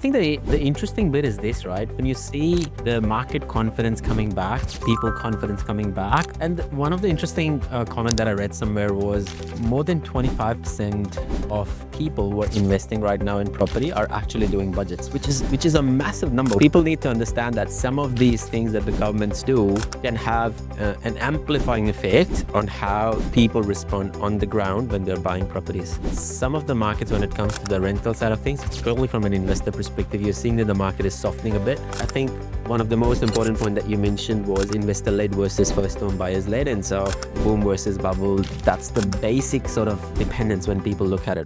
think the interesting bit is this, right? When you see the market confidence coming back, people confidence coming back, and one of the interesting comment that I read somewhere was more than 25% of people who are investing right now in property are actually doing budgets, which is a massive number. People need to understand that some of these things that the governments do can have an amplifying effect on how people respond on the ground when they're buying properties. Some of the markets, when it comes to the rental side of things, purely from an investor perspective, you're seeing that the market is softening a bit. I think one of the most important point that you mentioned was investor-led versus first-home buyers-led, and so boom versus bubble, that's the basic sort of dependence when people look at it.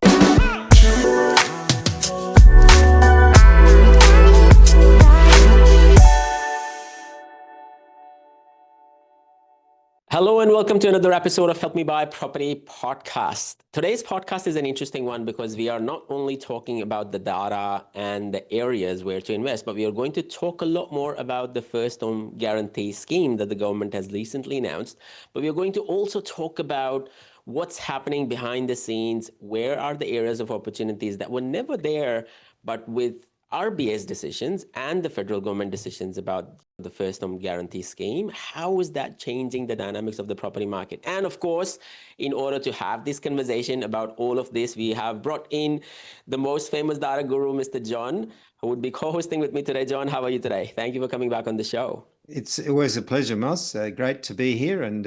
Hello and welcome to another episode of Help Me Buy Property podcast. Today's podcast is an interesting one because we are not only talking about the data and the areas where to invest, but we are going to talk a lot more about the first home guarantee scheme that the government has recently announced. But we are going to also talk about what's happening behind the scenes, where are the areas of opportunities that were never there, but with RBA's decisions and the federal government decisions about the first home guarantee scheme, how is that changing the dynamics of the property market? And of course, in order to have this conversation about all of this, we have brought in the most famous data guru, Mr. John, who would be co-hosting with me today. John, how are you today? Thank you for coming back on the show. It's always a pleasure, Moss. Great to be here. And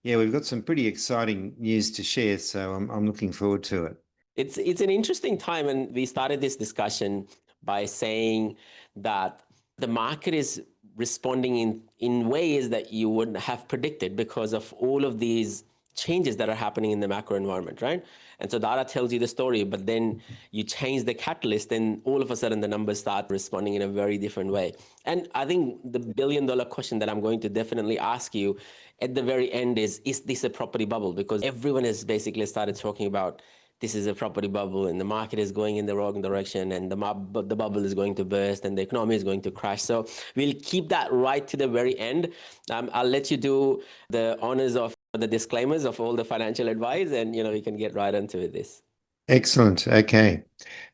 yeah, we've got some pretty exciting news to share, so I'm looking forward to it. It's an interesting time, and we started this discussion by saying that the market is responding in ways that you wouldn't have predicted because of all of these changes that are happening in the macro environment, right? And so data tells you the story, but then you change the catalyst and all of a sudden the numbers start responding in a very different way. And I think the billion-dollar question that I'm going to definitely ask you at the very end is this a property bubble? Because everyone has basically started talking about this is a property bubble and the market is going in the wrong direction and the bubble is going to burst and the economy is going to crash. So we'll keep that right to the very end. I'll let you do the honors of the disclaimers of all the financial advice, and we can get right into this. Excellent. Okay.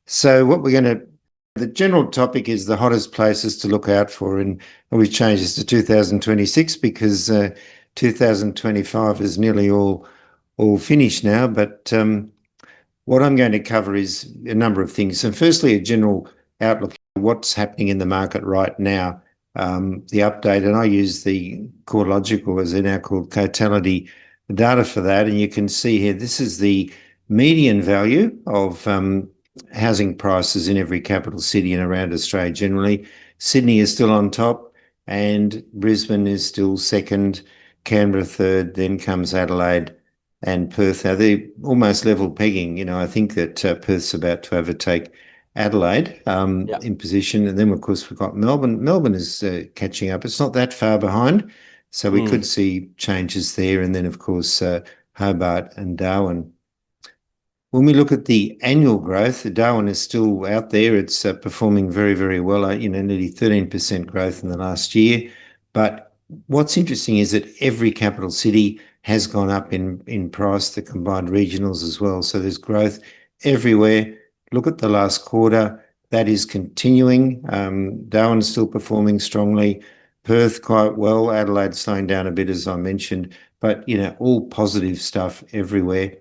So the general topic is the hottest places to look out for, and we've changed this to 2026 because 2025 is nearly all finished now. But what I'm going to cover is a number of things. So firstly, a general outlook of what's happening in the market right now, the update, and I use the CoreLogical, as they're now called, Cotality data for that. And you can see here, this is the median value of housing prices in every capital city and around Australia generally. Sydney is still on top and Brisbane is still second, Canberra third, then comes Adelaide and Perth. Now they're almost level pegging. I think that Perth's about to overtake Adelaide in position. And then, of course, we've got Melbourne. Melbourne is catching up. It's not that far behind. So we could see changes there. And then, of course, Hobart and Darwin. When we look at the annual growth, Darwin is still out there. It's performing very, very well, nearly 13% growth in the last year. But what's interesting is that every capital city has gone up in price, the combined regionals as well. So there's growth everywhere. Look at the last quarter. That is continuing. Darwin's still performing strongly. Perth quite well. Adelaide slowing down a bit, as I mentioned. But, all positive stuff everywhere.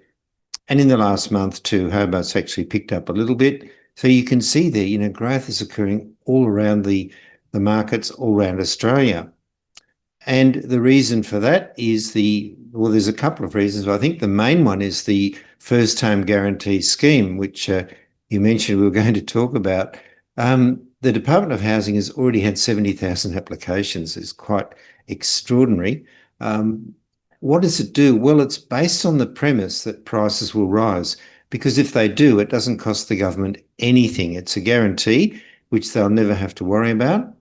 And in the last month too, Hobart's actually picked up a little bit. So you can see there, growth is occurring all around the markets, all around Australia. And the reason for that is there's a couple of reasons, but I think the main one is the first home guarantee scheme, which you mentioned we were going to talk about. The Department of Housing has already had 70,000 applications. It's quite extraordinary. What does it do? Well, it's based on the premise that prices will rise, because if they do, it doesn't cost the government anything. It's a guarantee, which they'll never have to worry about.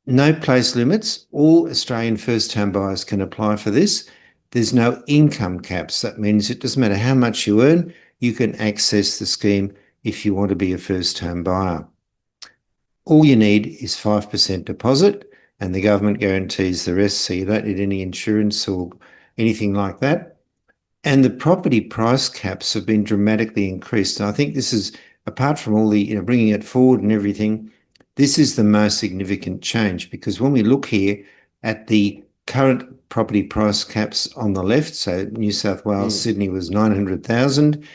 No place limits. All Australian first-home buyers can apply for this. There's no income caps. That means it doesn't matter how much you earn, you can access the scheme if you want to be a first-home buyer. All you need is 5% deposit, and the government guarantees the rest, so you don't need any insurance or anything like that. And the property price caps have been dramatically increased. And I think this is apart from all the, bringing it forward and everything, this is the most significant change, because when we look here at the current property price caps on the left, so New South Wales, Sydney was 900,000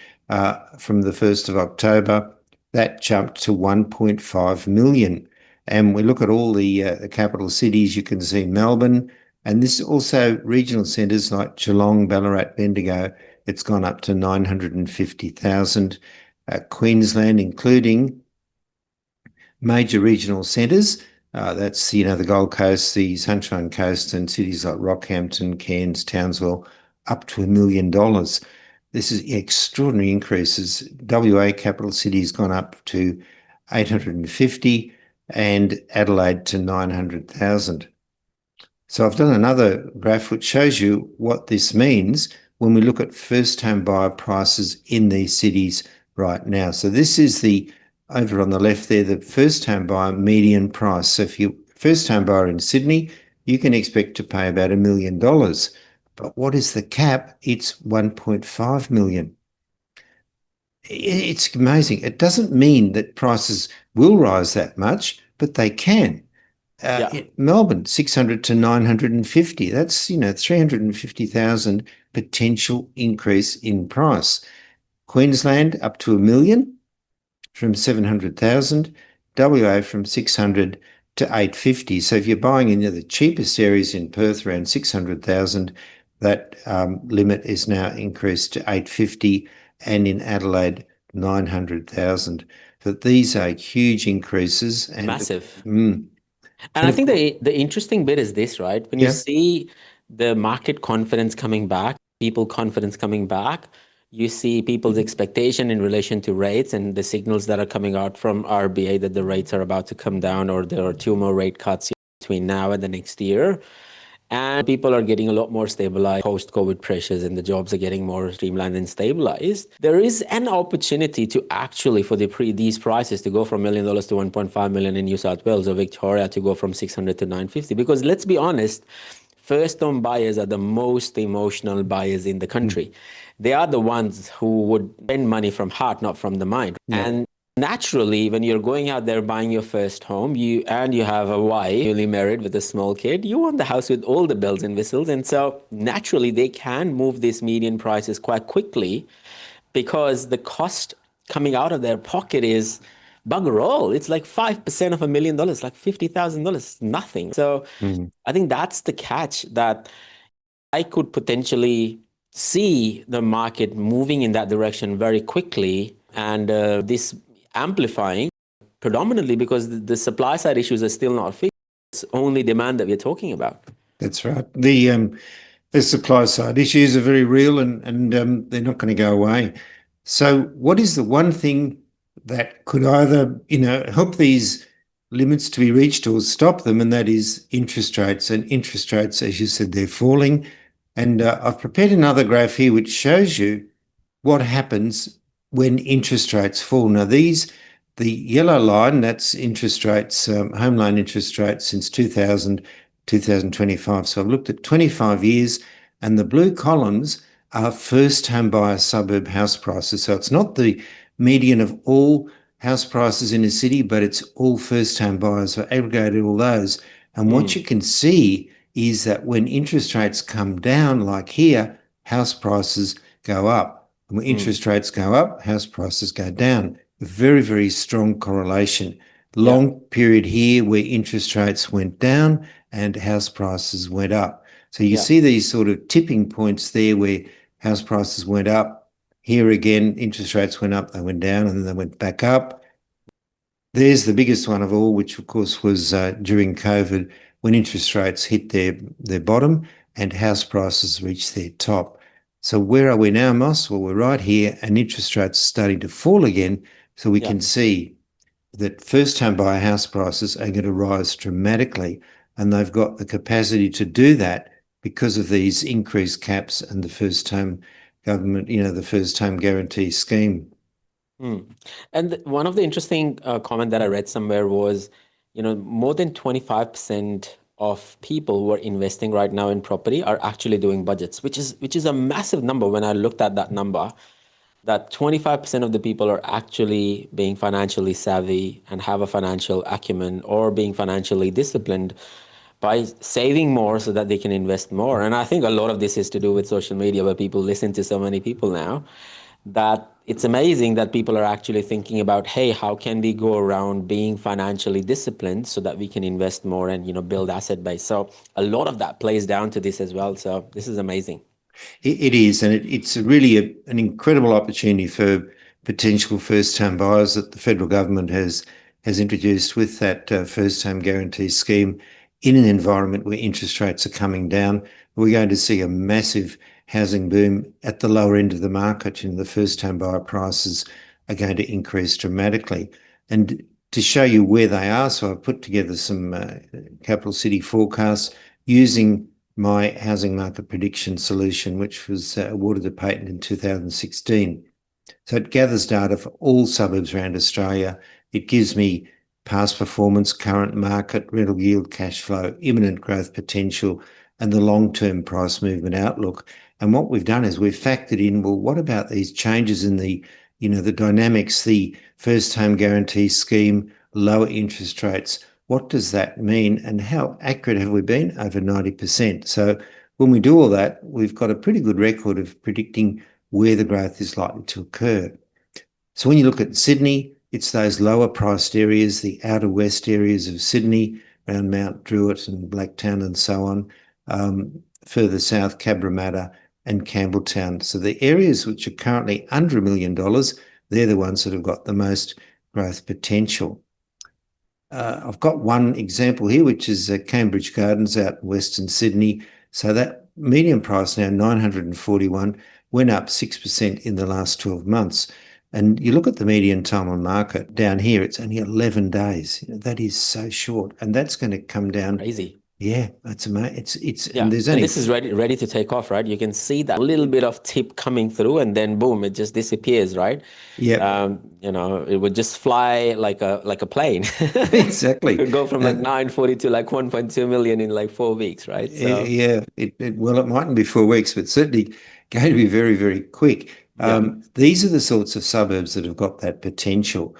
from the 1st of October. That jumped to 1.5 million. And we look at all the capital cities, you can see Melbourne, and this also regional centres like Geelong, Ballarat, Bendigo, it's gone up to 950,000. Queensland, including major regional centres, that's, the Gold Coast, the Sunshine Coast, and cities like Rockhampton, Cairns, Townsville, up to $1 million. This is extraordinary increases. WA capital city has gone up to 850 and Adelaide to 900,000. So I've done another graph which shows you what this means when we look at first home buyer prices in these cities right now. So this is over on the left there, the first home buyer median price. So if you're first home buyer in Sydney, you can expect to pay about $1 million. But what is the cap? It's 1.5 million. It's amazing. It doesn't mean that prices will rise that much, but they can. Melbourne, 600 to 950. That's, 350,000 potential increase in price. Queensland up to $1 million from 700,000. WA from 600 to 850. So if you're buying in the cheapest areas in Perth around 600,000, that limit is now increased to 850, and in Adelaide 900,000. But these are huge increases and massive. And I think the interesting bit is this, right? When you see the market confidence coming back, people confidence coming back, you see people's expectation in relation to rates and the signals that are coming out from RBA that the rates are about to come down, or there are 2 more rate cuts between now and the next year. And people are getting a lot more stabilized post-COVID pressures, and the jobs are getting more streamlined and stabilized. There is an opportunity to actually, for these prices to go from $1 million to 1.5 million in New South Wales or Victoria, to go from 600 to 950. Because let's be honest, first-home buyers are the most emotional buyers in the country. They are the ones who would spend money from heart, not from the mind. And naturally, when you're going out there buying your first home, you have a wife, newly married with a small kid, you want the house with all the bells and whistles. And so naturally, they can move these median prices quite quickly, because the cost coming out of their pocket is bugger all. It's like 5% of $1 million, like $50,000, nothing. So I think that's the catch, that I could potentially see the market moving in that direction very quickly, and this amplifying predominantly because the supply side issues are still not fixed. It's only demand that we're talking about. That's right. The supply side issues are very real, and they're not going to go away. So what is the one thing that could either, help these limits to be reached or stop them? And that is interest rates. And interest rates, as you said, they're falling. And I've prepared another graph here which shows you what happens when interest rates fall. Now, the yellow line, that's interest rates, home loan interest rates since 2000, 2025. So I've looked at 25 years, and the blue columns are first home buyer suburb house prices. So it's not the median of all house prices in a city, but it's all first home buyers. So aggregated all those. And what you can see is that when interest rates come down, like here, house prices go up. And when interest rates go up, house prices go down. Very, very strong correlation. Long period here where interest rates went down and house prices went up. So you see these sort of tipping points there where house prices went up. Here again, interest rates went up, they went down, and then they went back up. There's the biggest one of all, which of course was during COVID, when interest rates hit their bottom and house prices reached their top. So where are we now, Moss? Well, we're right here, and interest rates are starting to fall again. So we can see that first home buyer house prices are going to rise dramatically, and they've got the capacity to do that because of these increased caps and the first home government, the first home guarantee scheme. And one of the interesting comment that I read somewhere was, more than 25% of people who are investing right now in property are actually doing budgets, which is a massive number when I looked at that number. that 25% of the people are actually being financially savvy and have a financial acumen or being financially disciplined by saving more so that they can invest more. And I think a lot of this is to do with social media, where people listen to so many people now, that it's amazing that people are actually thinking about, hey, how can we go around being financially disciplined so that we can invest more and, build asset base. So a lot of that plays down to this as well. So this is amazing. It is, and it's really an incredible opportunity for potential first-home buyers that the federal government has introduced with that first-home guarantee scheme in an environment where interest rates are coming down. We're going to see a massive housing boom at the lower end of the market. The first-home buyer prices are going to increase dramatically. And to show you where they are, so I've put together some capital city forecasts using my housing market prediction solution, which was awarded a patent in 2016. So it gathers data for all suburbs around Australia. It gives me past performance, current market, rental yield, cash flow, imminent growth potential, and the long-term price movement outlook. And what we've done is we've factored in, well, what about these changes in the dynamics, the first home guarantee scheme, lower interest rates? What does that mean, and how accurate have we been? Over 90%. So when we do all that, we've got a pretty good record of predicting where the growth is likely to occur. So when you look at Sydney, it's those lower priced areas, the outer west areas of Sydney, around Mount Druitt and Blacktown and so on. Further south, Cabramatta and Campbelltown. So the areas which are currently under $1 million, they're the ones that have got the most growth potential. I've got one example here, which is Cambridge Gardens out in Western Sydney. So that median price now, 941, went up 6% in the last 12 months. And you look at the median time on market down here, it's only 11 days. That is so short. And that's going to come down. Crazy. Yeah, that's amazing. Yeah, and this is ready to take off, right? You can see that little bit of tip coming through, and then boom, it just disappears, right? Yeah. It would just fly like a plane. Exactly. It could go from like 940 to like 1.2 million in like 4 weeks, right? So yeah, it mightn't be 4 weeks, but certainly going to be very, very quick. These are the sorts of suburbs that have got that potential.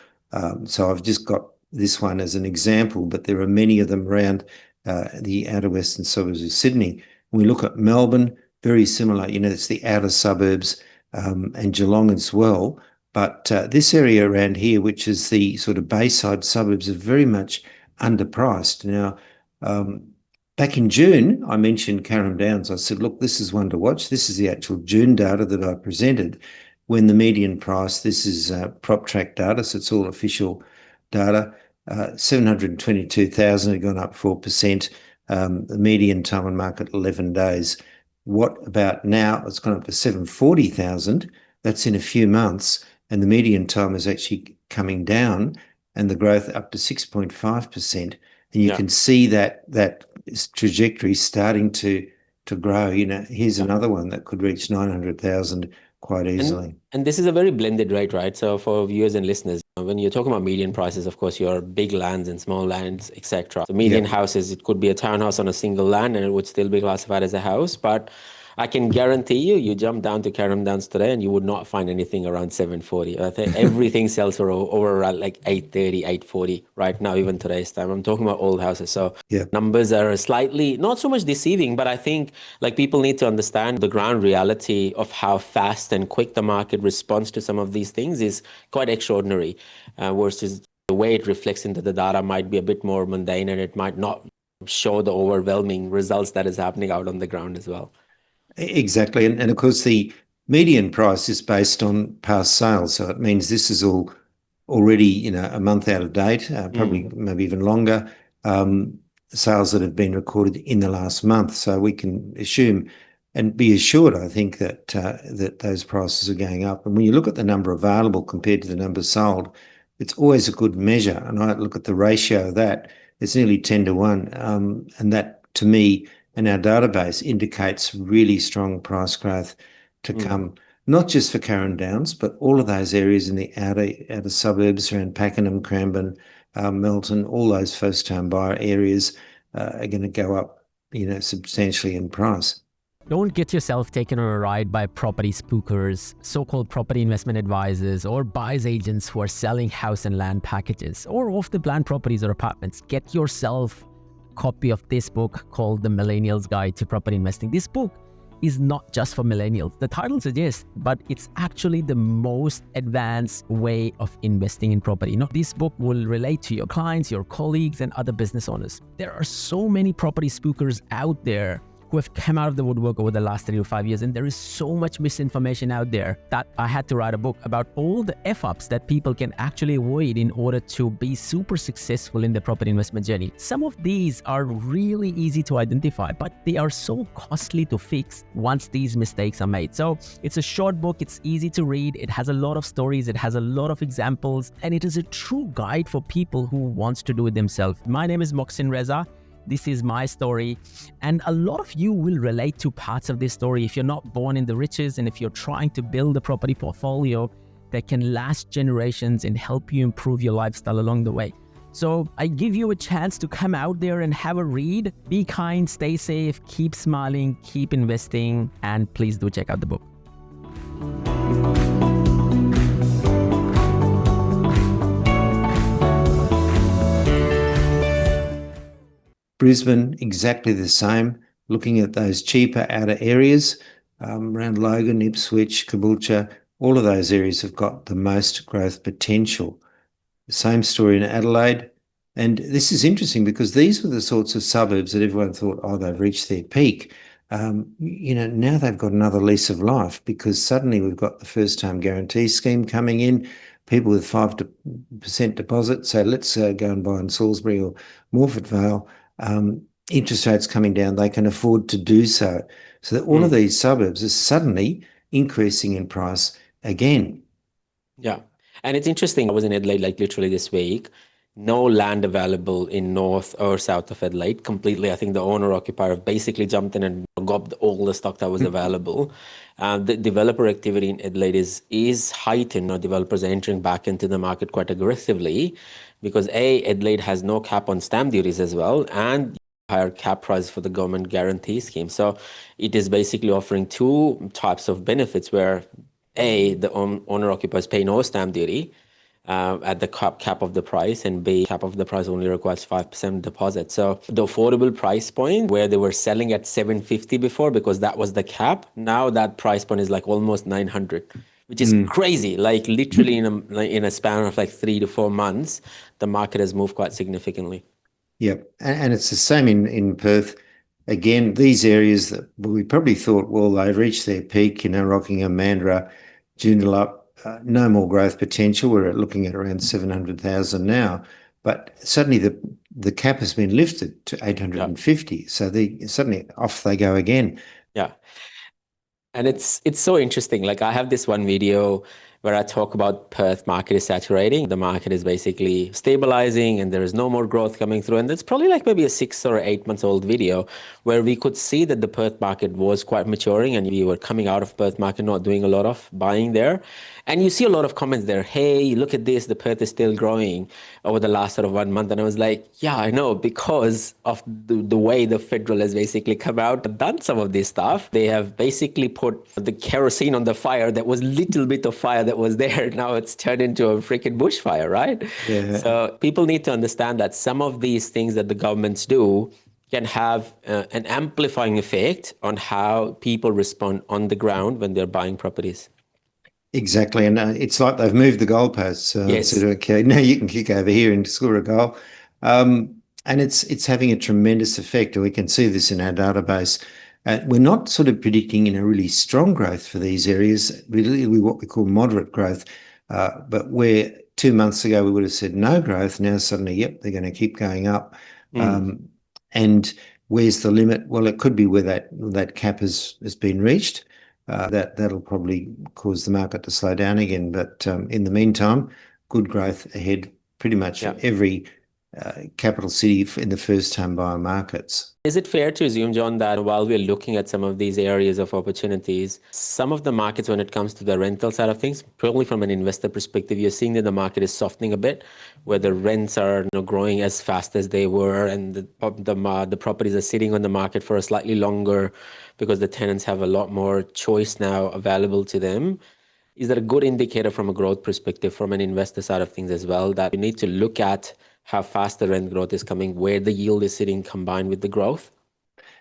So I've just got this one as an example, but there are many of them around the outer western suburbs of Sydney. When we look at Melbourne, very similar. It's the outer suburbs and Geelong as well. But this area around here, which is the sort of Bayside suburbs, are very much underpriced. Now, back in June, I mentioned Carrum Downs. I said, look, this is one to watch. This is the actual June data that I presented when the median price, this is PropTrack data, so it's all official data, 722,000 had gone up 4%. The median time on market, 11 days. What about now? It's gone up to 740,000. That's in a few months. And the median time is actually coming down and the growth up to 6.5%. And you can see that trajectory starting to grow. Here's another one that could reach 900,000 quite easily. And this is a very blended rate, right? So for viewers and listeners, when you're talking about median prices, of course, your big lands and small lands, etc. So median houses, it could be a townhouse on a single land and it would still be classified as a house. But I can guarantee you jump down to Carrum Downs today and you would not find anything around 740. I think everything sells for over around like 830, 840 right now, even today's time. I'm talking about old houses. So numbers are slightly, not so much deceiving, but I think like people need to understand the ground reality of how fast and quick the market responds to some of these things is quite extraordinary, versus the way it reflects into the data might be a bit more mundane and it might not show the overwhelming results that is happening out on the ground as well. Exactly. And of course, the median price is based on past sales. So it means this is all already, a month out of date, probably maybe even longer, sales that have been recorded in the last month. So we can assume and be assured, I think, that those prices are going up. And when you look at the number available compared to the number sold, it's always a good measure. And I look at the ratio of that, it's nearly 10 to 1. And that, to me, and our database indicates really strong price growth to come, not just for Carrum Downs, but all of those areas in the outer suburbs around Pakenham, Cranbourne, Melton, all those first-time buyer areas are going to go up, substantially in price. Don't get yourself taken on a ride by property spookers, so-called property investment advisors, or buyer's agents who are selling house and land packages or off-the-plan properties or apartments. Get yourself a copy of this book called The Millennial's Guide to Property Investing. This book is not just for millennials. The title suggests, but it's actually the most advanced way of investing in property. This book will relate to your clients, your colleagues, and other business owners. There are so many property spookers out there who have come out of the woodwork over the last 3 to 5 years. And there is so much misinformation out there that I had to write a book about all the F-ups that people can actually avoid in order to be super successful in the property investment journey. Some of these are really easy to identify, but they are so costly to fix once these mistakes are made. So it's a short book, it's easy to read, it has a lot of stories, it has a lot of examples, and it is a true guide for people who wants to do it themselves. My name is Moxin Reza. This is my story, and a lot of you will relate to parts of this story if you're not born in the riches and if you're trying to build a property portfolio that can last generations and help you improve your lifestyle along the way. So I give you a chance to come out there and have a read. Be kind, stay safe, keep smiling, keep investing, and please do check out the book. Brisbane, exactly the same. Looking at those cheaper outer areas around Logan, Ipswich, Caboolture, all of those areas have got the most growth potential. The same story in Adelaide. And this is interesting because these were the sorts of suburbs that everyone thought, oh, they've reached their peak. Now they've got another lease of life because suddenly we've got the first home guarantee scheme coming in, people with 5% deposit. So let's go and buy in Salisbury or Morford Vale. Interest rates coming down, they can afford to do so. So that all of these suburbs are suddenly increasing in price again. Yeah. And it's interesting. I was in Adelaide like literally this week. No land available in north or south of Adelaide completely. I think the owner-occupier basically jumped in and gobbed all the stock that was available. The developer activity in Adelaide is heightened. Developers are entering back into the market quite aggressively because Adelaide has no cap on stamp duties as well, and higher cap price for the government guarantee scheme. So it is basically offering two types of benefits where the owner-occupiers pay no stamp duty at the cap of the price, and B, cap of the price only requires 5% deposit. So the affordable price point where they were selling at $750 before because that was the cap, now that price point is like almost $900, which is crazy. Like literally in a span of like 3 to 4 months, the market has moved quite significantly. Yep. And it's the same in Perth. Again, these areas that we probably thought, well, they've reached their peak, Rockingham, Mandurah, Joondalup, no more growth potential. We're looking at around 700,000 now. But suddenly the cap has been lifted to 850. Yeah. So suddenly off they go again. Yeah. And it's so interesting. Like I have this one video where I talk about Perth market is saturating. The market is basically stabilizing and there is no more growth coming through. And it's probably like maybe a 6 or 8 months old video where we could see that the Perth market was quite maturing and we were coming out of Perth market, not doing a lot of buying there. And you see a lot of comments there. Hey, look at this. The Perth is still growing over the last sort of 1 month. And I was like, yeah, I know, because of the way the federal has basically come out and done some of this stuff. They have basically put the kerosene on the fire. That was little bit of fire that was there. Now it's turned into a freaking bushfire, right? Yeah. So people need to understand that some of these things that the governments do can have an amplifying effect on how people respond on the ground when they're buying properties. Exactly, and it's like they've moved the goalposts. Yes. Said, okay, now you can kick over here and score a goal, and it's having a tremendous effect. And we can see this in our database. We're not sort of predicting a really strong growth for these areas. Really, what we call moderate growth. But where 2 months ago we would have said no growth, now suddenly, yep, they're going to keep going up. And where's the limit? Well, it could be where that cap has been reached. That'll probably cause the market to slow down again. But in the meantime, good growth ahead pretty much every capital city in the first home buyer markets. Is it fair to assume, John, that while we're looking at some of these areas of opportunities, some of the markets, when it comes to the rental side of things, probably from an investor perspective, you're seeing that the market is softening a bit, where the rents are growing as fast as they were, and the properties are sitting on the market for a slightly longer because the tenants have a lot more choice now available to them? Is that a good indicator from a growth perspective, from an investor side of things as well, that we need to look at how fast the rent growth is coming, where the yield is sitting combined with the growth?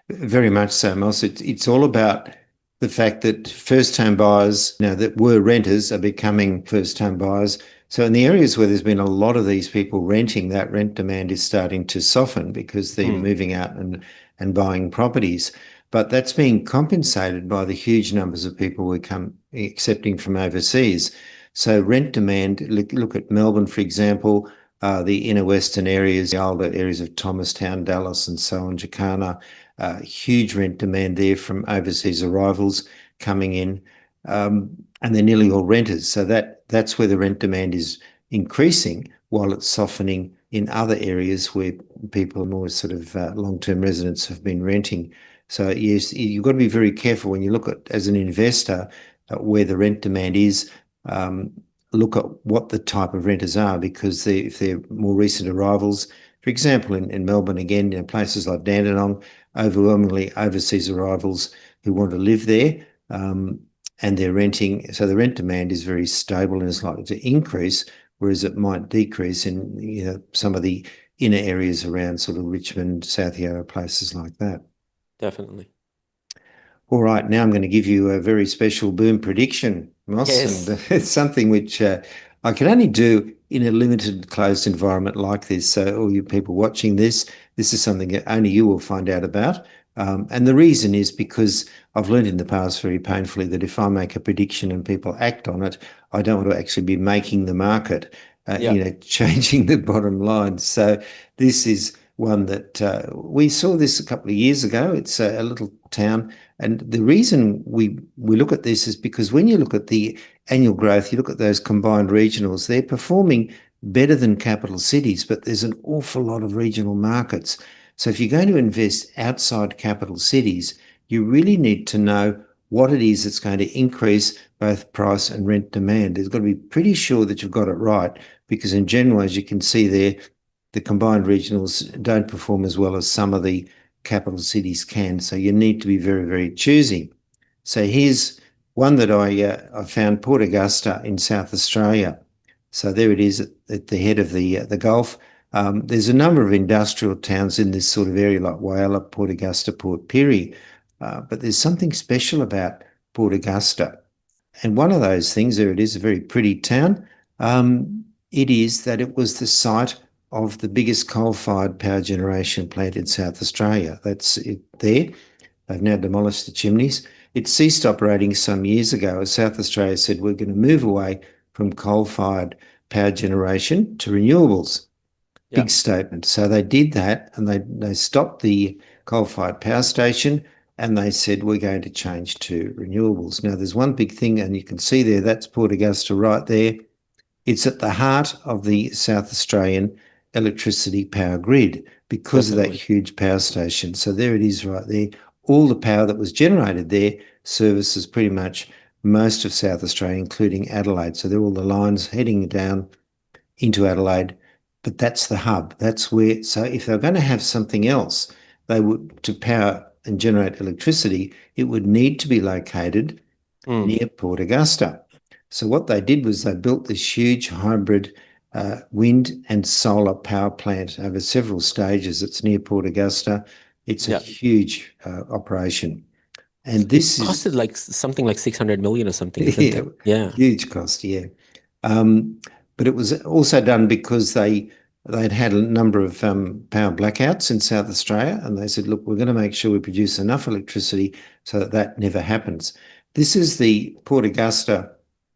Very much so, Moss. It's all about the fact that first home buyers, that were renters, are becoming first home buyers. So in the areas where there's been a lot of these people renting, that rent demand is starting to soften because they're moving out and buying properties. But that's being compensated by the huge numbers of people we come accepting from overseas. So rent demand, look at Melbourne, for example, the inner western areas, the older areas of Thomastown, Dallas and so on, Jacana, huge rent demand there from overseas arrivals coming in, and they're nearly all renters. So that's where the rent demand is increasing, while it's softening in other areas where people, more sort of long-term residents, have been renting. So yes, you've got to be very careful when you look at, as an investor, where the rent demand is. Look at what the type of renters are, because if they're more recent arrivals, for example, in Melbourne, again, places like Dandenong, overwhelmingly overseas arrivals who want to live there, and they're renting. So the rent demand is very stable and is likely to increase, whereas it might decrease in some of the inner areas around sort of Richmond, South Yarra, places like that. Definitely. All right, now I'm going to give you a very special boom prediction, Moss. Yes. And it's something which I can only do in a limited, closed environment like this. So all you people watching this is something that only you will find out about. And the reason is because I've learned in the past very painfully that if I make a prediction and people act on it, I don't want to actually be making the market, changing the bottom line. So this is one that we saw this a couple of years ago. It's a little town. And the reason we look at this is because when you look at the annual growth, you look at those combined regionals, they're performing better than capital cities, but there's an awful lot of regional markets. So if you're going to invest outside capital cities, you really need to know what it is that's going to increase both price and rent demand. There's got to be pretty sure that you've got it right, because in general, as you can see there, the combined regionals don't perform as well as some of the capital cities can. So you need to be very, very choosy. So here's one that I found, Port Augusta in South Australia. So there it is at the head of the Gulf. There's a number of industrial towns in this sort of area, like Whyalla, Port Augusta, Port Pirie. But there's something special about Port Augusta. And one of those things, there it is, a very pretty town. It is that it was the site of the biggest coal-fired power generation plant in South Australia. That's it there. They've now demolished the chimneys. It ceased operating some years ago as South Australia said, we're going to move away from coal-fired power generation to renewables. Big statement. So they did that, and they stopped the coal-fired power station, and they said, we're going to change to renewables. Now, there's one big thing, and you can see there, that's Port Augusta right there. It's at the heart of the South Australian electricity power grid because of that huge power station. So there it is right there. All the power that was generated there services pretty much most of South Australia, including Adelaide. So they're all the lines heading down into Adelaide, but that's the hub. That's where, so if they're going to have something else, they would, to power and generate electricity, it would need to be located near Port Augusta. So what they did was they built this huge hybrid wind and solar power plant over several stages. It's near Port Augusta. It's a huge operation. And this costed like something like 600 million or something, isn't it? Yeah. Huge cost, yeah. But it was also done because they'd had a number of power blackouts in South Australia, and they said, look, we're going to make sure we produce enough electricity so that that never happens. This is the Port Augusta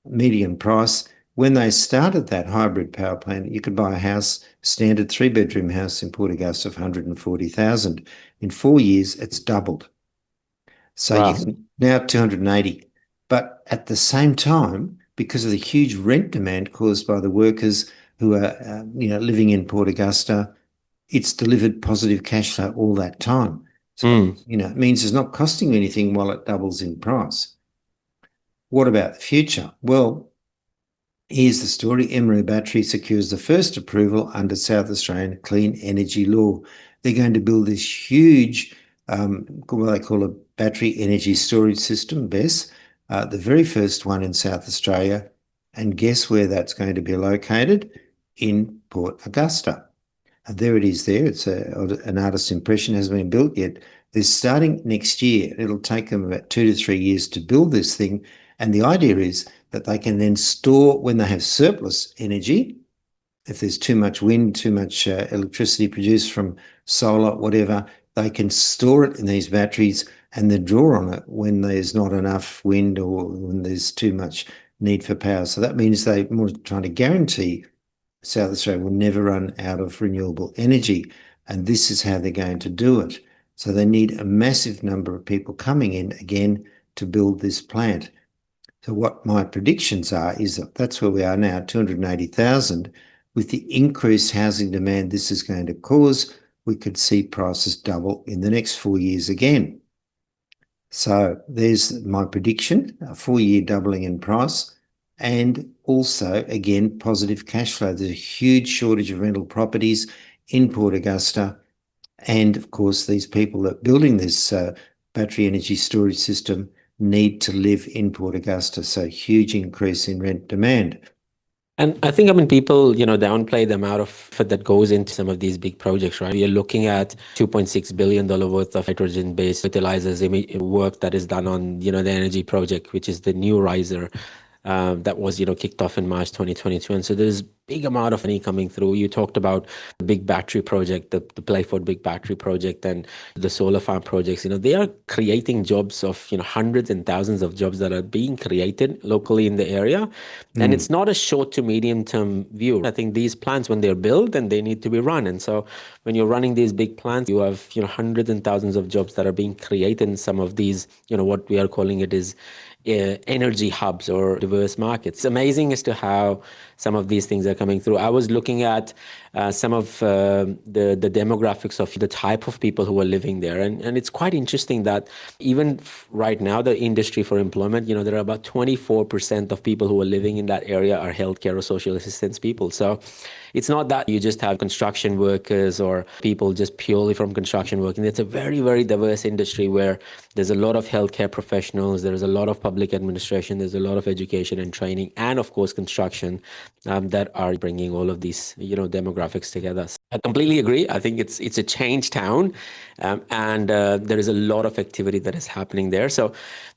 median price. When they started that hybrid power plant, you could buy a house, standard 3-bedroom house in Port Augusta of 140,000. In 4 years, it's doubled. So you can now 280. But at the same time, because of the huge rent demand caused by the workers who are living in Port Augusta, it's delivered positive cash flow all that time. So, it means it's not costing you anything while it doubles in price. What about the future? Well, here's the story. Emery Battery secures the first approval under South Australian Clean Energy Law. They're going to build this huge, what they call a battery energy storage system, BESS, the very first one in South Australia. And guess where that's going to be located? In Port Augusta. And there it is there. It's an artist's impression, hasn't been built yet. They're starting next year. It'll take them about 2 to 3 years to build this thing. And the idea is that they can then store, when they have surplus energy, if there's too much wind, too much electricity produced from solar, whatever, they can store it in these batteries and then draw on it when there's not enough wind or when there's too much need for power. So that means they're more trying to guarantee South Australia will never run out of renewable energy. And this is how they're going to do it. So they need a massive number of people coming in again to build this plant. So what my predictions are is that that's where we are now, 280,000. With the increased housing demand this is going to cause, we could see prices double in the next 4 years again. So there's my prediction, a 4-year doubling in price. And also, again, positive cash flow. There's a huge shortage of rental properties in Port Augusta. And of course, these people that are building this battery energy storage system need to live in Port Augusta. So huge increase in rent demand. And I think, people, downplay the amount of effort that goes into some of these big projects, right? You're looking at $2.6 billion worth of hydrogen-based fertilizers work that is done on, the energy project, which is the new riser. That was, kicked off in March 2022. And so there's big amount of money coming through. You talked about the big battery project, the Playford big battery project and the solar farm projects. They are creating jobs of, hundreds and thousands of jobs that are being created locally in the area. And it's not a short to medium term view. I think these plants, when they're built, then they need to be run. And so when you're running these big plants, you have, hundreds and thousands of jobs that are being created in some of these, what we are calling it is energy hubs or diverse markets. It's amazing as to how some of these things are coming through. I was looking at some of the demographics of the type of people who are living there. And it's quite interesting that even right now, the industry for employment, there are about 24% of people who are living in that area are healthcare or social assistance people. So it's not that you just have construction workers or people just purely from construction working. It's a very, very diverse industry where there's a lot of healthcare professionals, there's a lot of public administration, there's a lot of education and training, and of course construction that are bringing all of these demographics together. So I completely agree. I think it's a change town, and there is a lot of activity that is happening there. So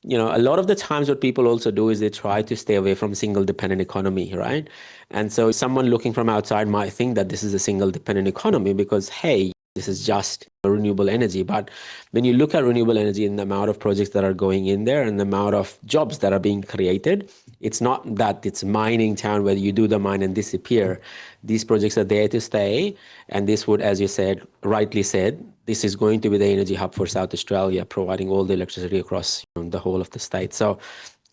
a lot of the times what people also do is they try to stay away from single dependent economy, right? And so someone looking from outside might think that this is a single dependent economy because, hey, this is just renewable energy. But when you look at renewable energy and the amount of projects that are going in there and the amount of jobs that are being created, it's not that it's mining town where you do the mine and disappear. These projects are there to stay. And this would, as you said, rightly said, this is going to be the energy hub for South Australia, providing all the electricity across the whole of the state. So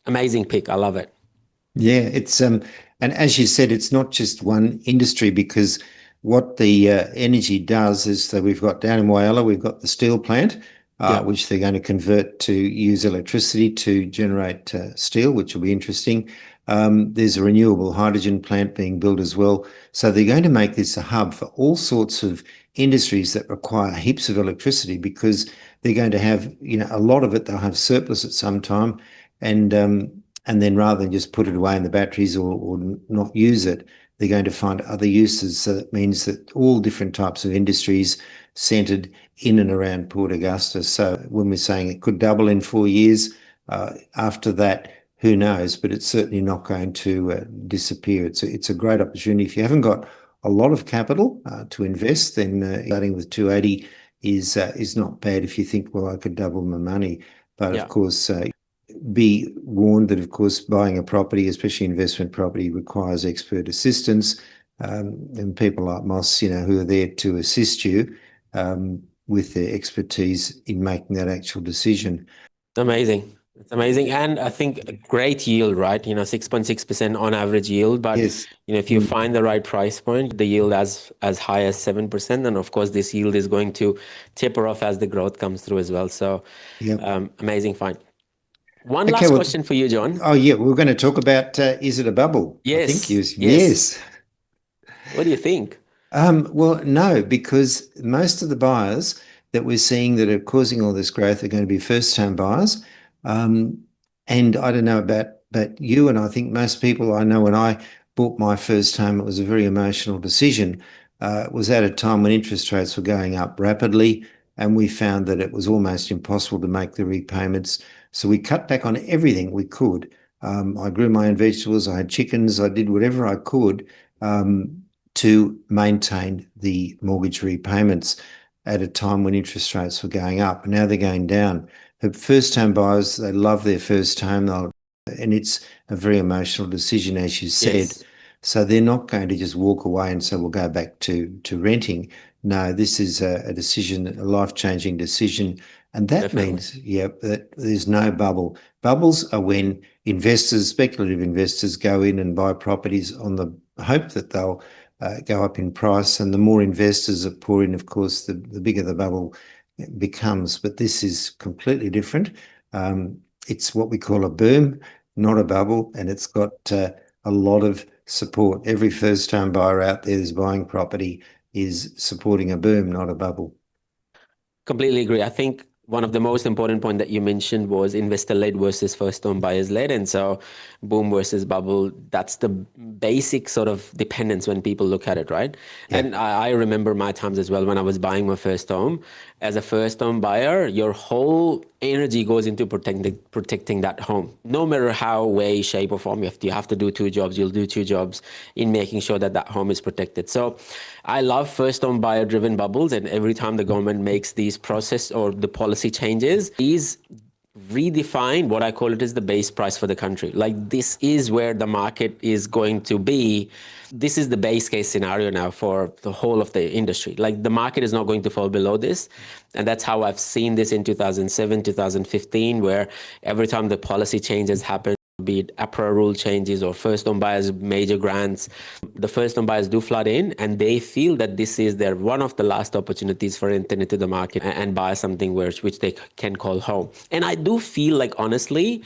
amazing pick. I love it. Yeah, it's and as you said, it's not just one industry, because what the energy does is that we've got down in Whyalla, we've got the steel plant, which they're going to convert to use electricity to generate steel, which will be interesting. There's a renewable hydrogen plant being built as well. So they're going to make this a hub for all sorts of industries that require heaps of electricity, because they're going to have, a lot of it, they'll have surplus at some time. And then rather than just put it away in the batteries or not use it, they're going to find other uses. So that means that all different types of industries centred in and around Port Augusta. So when we're saying it could double in 4 years, after that, who knows? But it's certainly not going to disappear. It's a great opportunity. If you haven't got a lot of capital to invest, then starting with 280 is not bad if you think, well, I could double my money. But of course, be warned that, of course, buying a property, especially investment property, requires expert assistance, and people like Moss, who are there to assist you with their expertise in making that actual decision. Amazing. It's amazing. And I think a great yield, right? 6.6% on average yield. But, Yes. if you find the right price point, the yield as high as 7%, then of course this yield is going to taper off as the growth comes through as well. So Yep. amazing find. One Okay, last well, question for you, John. oh yeah, we're going to talk about is it a bubble? I think Yes. yes. What do you think? Well, no, because most of the buyers that we're seeing that are causing all this growth are going to be first-time buyers. And I don't know about you, and I think most people I know when I bought my first home, it was a very emotional decision. It was at a time when interest rates were going up rapidly, and we found that it was almost impossible to make the repayments. So we cut back on everything we could. I grew my own vegetables, I had chickens, I did whatever I could. To maintain the mortgage repayments at a time when interest rates were going up. And now they're going down. The first-home buyers, they love their first home, and it's a very emotional decision, as you said. Yes. So they're not going to just walk away and say, we'll go back to renting. No, this is a decision, a life-changing decision. And that Definitely. means, that there's no bubble. Bubbles are when investors, speculative investors, go in and buy properties on the hope that they'll go up in price, and the more investors that pour in, of course, the bigger the bubble becomes. But this is completely different. It's what we call a boom, not a bubble, and it's got a lot of support. Every first-time buyer out there who's buying property is supporting a boom, not a bubble. Completely agree. I think one of the most important point that you mentioned was investor-led versus first-home buyers-led. And so boom versus bubble, that's the basic sort of dependence when people look at it, right? Yeah. And I remember my times as well when I was buying my first home. As a first-home buyer, your whole energy goes into protecting that home. No matter how, way, shape, or form you have to do two jobs, you'll do two jobs in making sure that that home is protected. So I love first-home buyer-driven bubbles, and every time the government makes these process or the policy changes, these redefine what I call it is the base price for the country. Like, this is where the market is going to be. This is the base case scenario now for the whole of the industry. Like, the market is not going to fall below this. And that's how I've seen this in 2007, 2015, where every time the policy changes happen, be it APRA rule changes or first-home buyers major grants, the first-home buyers do flood in, and they feel that this is their one of the last opportunities for entering into the market and buy something which they can call home. And I do feel like, honestly,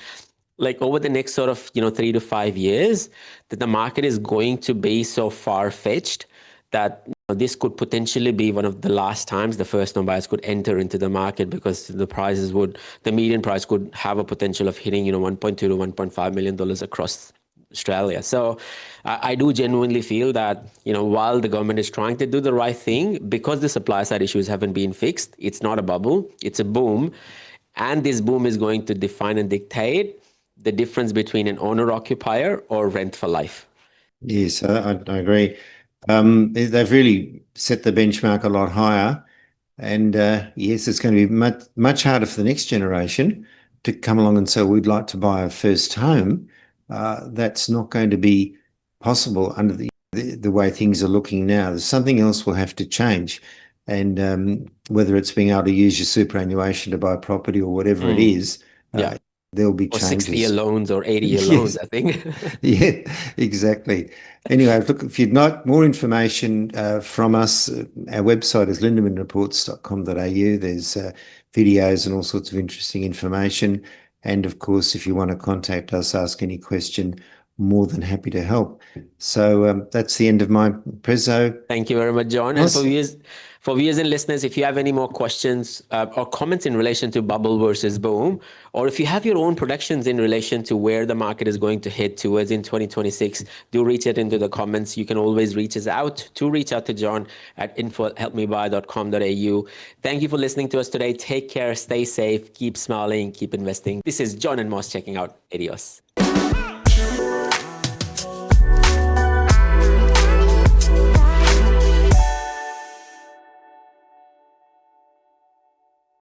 like over the next sort of 3 to 5 years, that the market is going to be so far-fetched that this could potentially be one of the last times the first-home buyers could enter into the market, because the median price could have a potential of hitting, $1.2 to $1.5 million across Australia. So I do genuinely feel that, while the government is trying to do the right thing, because the supply side issues haven't been fixed, it's not a bubble, it's a boom. And this boom is going to define and dictate the difference between an owner-occupier or rent for life. Yes, I agree. They've really set the benchmark a lot higher. And yes, it's going to be much, much harder for the next generation to come along and say, we'd like to buy a first home. That's not going to be possible under the way things are looking now. There's something else will have to change. And whether it's being able to use your superannuation to buy property or whatever it is, Yeah. there'll be Or changes. 60-year loans or 80-year loans, I think. Yeah, exactly. Anyway, look, if you'd like more information from us, our website is lindemanreports.com.au. There's videos and all sorts of interesting information. And of course, if you want to contact us, ask any question, more than happy to help. So that's the end of my prezzo. Thank you very much, John. And for viewers and listeners, if you have any more questions or comments in relation to bubble versus boom, or if you have your own predictions in relation to where the market is going to head towards in 2026, do reach it into the comments. You can always reach out to John at info@helpmebuy.com.au. Thank you for listening to us today. Take care, stay safe, keep smiling, keep investing. This is John and Moss checking out. Adios.